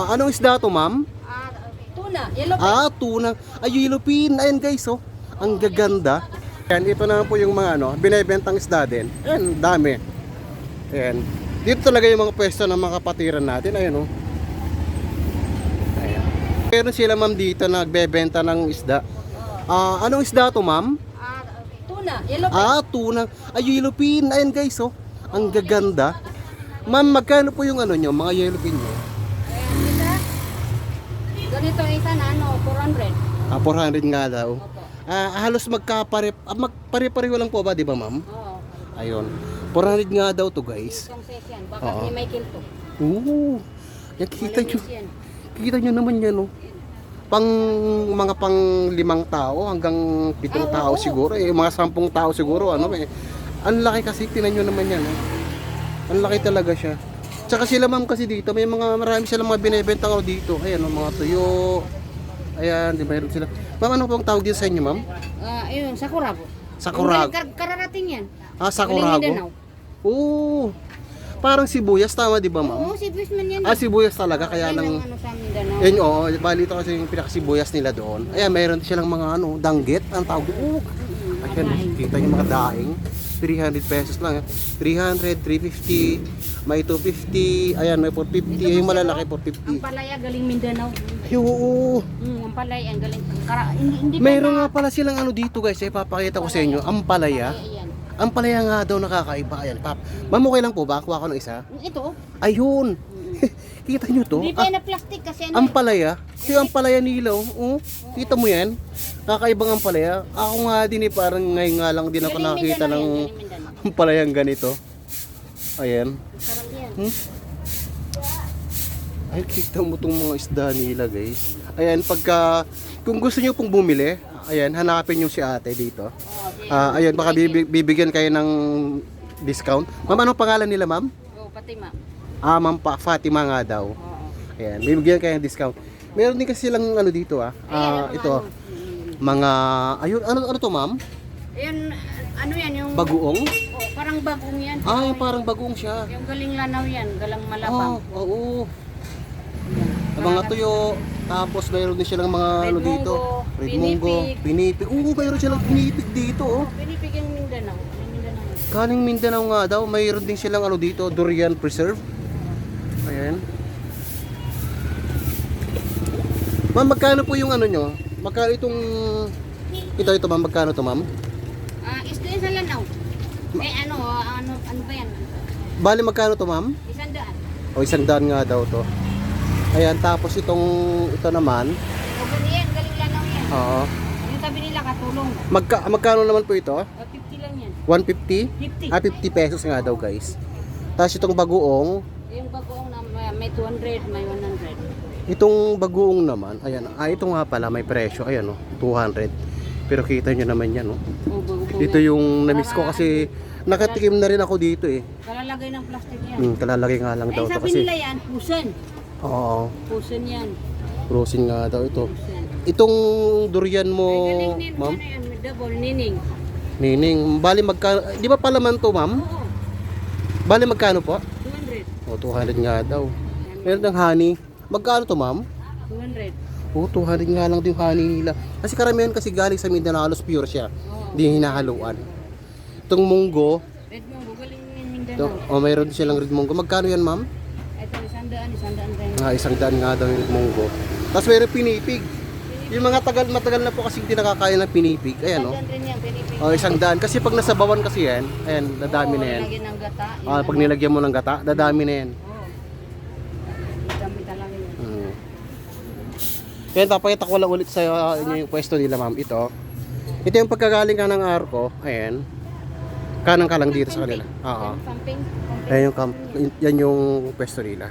Anong isda to, ma'am? Tuna, yellow Tuna. Ay, yellowfin. Ayan guys, oh. Ang gaganda. Ayan, ito na po yung mga binebentang isda din. Ayan, dami. Ayan. Dito talaga yung mga pwesto ng mga kapatiran natin. Ayan, oh. Ayan. Meron sila, ma'am, dito nagbebenta ng isda. Anong isda to, ma'am? tuna, yellow Tuna. Ay, yellowfin. Ayan guys, oh. Ang gaganda. Ma'am, magkano po yung nyo, mga yellowfin nyo? Ayan, isa. Ganito isa na 400. 400 nga daw. Opo. Halos magpare-pareho lang po ba, di ba, ma'am? Oo. Ayun. 400 nga daw to, guys. Itong size yan. Baka Oo. ni Michael to. Oo. Yan, kita nyo. Malinis yan. Kita nyo naman yan, oh. Mga pang 5 tao hanggang 7 tao oo. siguro. Mga 10 tao siguro. Ang laki kasi, tinan nyo naman yan. Ang laki talaga siya. Tsaka sila, ma'am, kasi dito, marami silang mga binebentang dito. Ayan, mga tuyo. Ayan, di ba meron sila. Ma'am, ano pong tawag dito sa inyo, ma'am? Ayun, Sakurago. Sakurago. Kararating yan. Sakurago. Mindanao. Oo. Parang sibuyas, tama di ba, ma'am? Oo, sibuyas man yan. Sibuyas talaga, kaya Yan nang... ang sa Mindanao. Yan, oo. Bali ito kasi yung pinakasibuyas nila doon. Ayan, mayroon silang mga danggit. Ang tawag doon. Ayan, kita yung mga daing. 300 pesos lang. 300, 350, may 250, ayan, may 450. Yung malalaki, Ang 450. palaya galing Mindanao. Ay, oo. Ang palaya ang galing. Hindi Mayroon nga pala silang dito, guys. Ipapakita ko sa inyo. Ang palaya. Ayan. Ang palaya nga daw nakakaiba. Ayan, pap. Ma'am, okay lang po ba? Kuha ko ng isa. Ito. Ayun. Kita nyo to? Hindi pa na plastic kasi Ang palaya. Yung ang palaya nila. Oh. Kita mo yan? Kakaibang ang palaya. Ako nga din parang ngayon nga lang din ako Galing nakakita Mindanao ng yan, galing Mindanao. ang palayang ganito. Ayan. Sarap yan. Ay, kita mo itong mga isda nila, guys. Ayan, kung gusto nyo pong bumili, ayan, hanapin nyo si ate dito. Ayan, baka bibigyan kayo ng discount. Ma'am, anong pangalan nila, ma'am? Pati ma'am. Ma'am Fatima nga daw. Ayan, bibigyan kayo ng discount. Meron din kasi silang dito, ito. Mga, ayun, ano to, ma'am? Ayun, ano yan yung... Bagoong? Parang bagong yan. Yung parang bagoong siya. Yung galing lanaw yan, galang malabang. Oo. Mga tuyo, tapos mayroon din silang mga Red dito. munggo, Red munggo, pinipig. Mayroon silang pinipig dito, oh. Pinipig yung Mindanao. Yung Mindanao. Kaning Mindanao nga daw, mayroon din silang dito, durian preserve. Ayan. Ma'am, magkano po yung nyo? Magkano itong ito ma'am, magkano to, ma'am? Isda yan sa lanaw. Ano ba yan? Bali magkano to, ma'am? 100. 100 nga daw to. Ayan, tapos ito naman. Galing lanaw yan. Oo. Yung sabi nila katulong. Magkano naman po ito? 50 lang yan. 150? 50. 50 pesos nga daw, guys. Tapos itong bagoong, Yung bagoong na may 200, may 100. itong bagoong naman, ayan, ito nga pala may presyo, ayan 200. Pero kita nyo naman yan, Dito yung na-miss ko kasi nakatikim na rin ako dito Kalalagay ng plastic yan. Kalalagay nga lang daw to Sabi kasi. nila yan, pusen. Oo, Pusen yan. frozen nga daw ito. Pusen. Itong durian mo, Galing ma'am, ano yan, double nining. nining, bali magkano, di ba palaman to, ma'am? Oo, Bali magkano po? 200. 200 nga daw. Meron ng honey. Magkano to, ma'am? 200. 200 nga lang din yung honey nila. Kasi karamihan kasi galing sa Mindanao, halos pure siya. Hindi hinahaluan. Itong munggo, Red munggo, galing yung Mindanao. mayroon silang red munggo. Magkano yan, ma'am? Ito, 100 rin. 100 nga daw yung red munggo. Tapos mayroon pinipig. Yung mga matagal na po kasi hindi nakakain ng pinipig. Ayan, 100 rin yan, pinipig. 100. Kasi pag nasabawan kasi yan, ayan, dadami na yan. Lagyan ng gata. Pag nilagyan mo ng gata, dadami na yan. Dami talaga yun. Yan, papakita ko lang ulit sa inyo yung pwesto nila, ma'am. Ito yung pagkagaling ka ng arko. Ayan. Kanang ka lang dito sa kanila. Oo. Camping. Ayan yung, yan yung pwesto nila.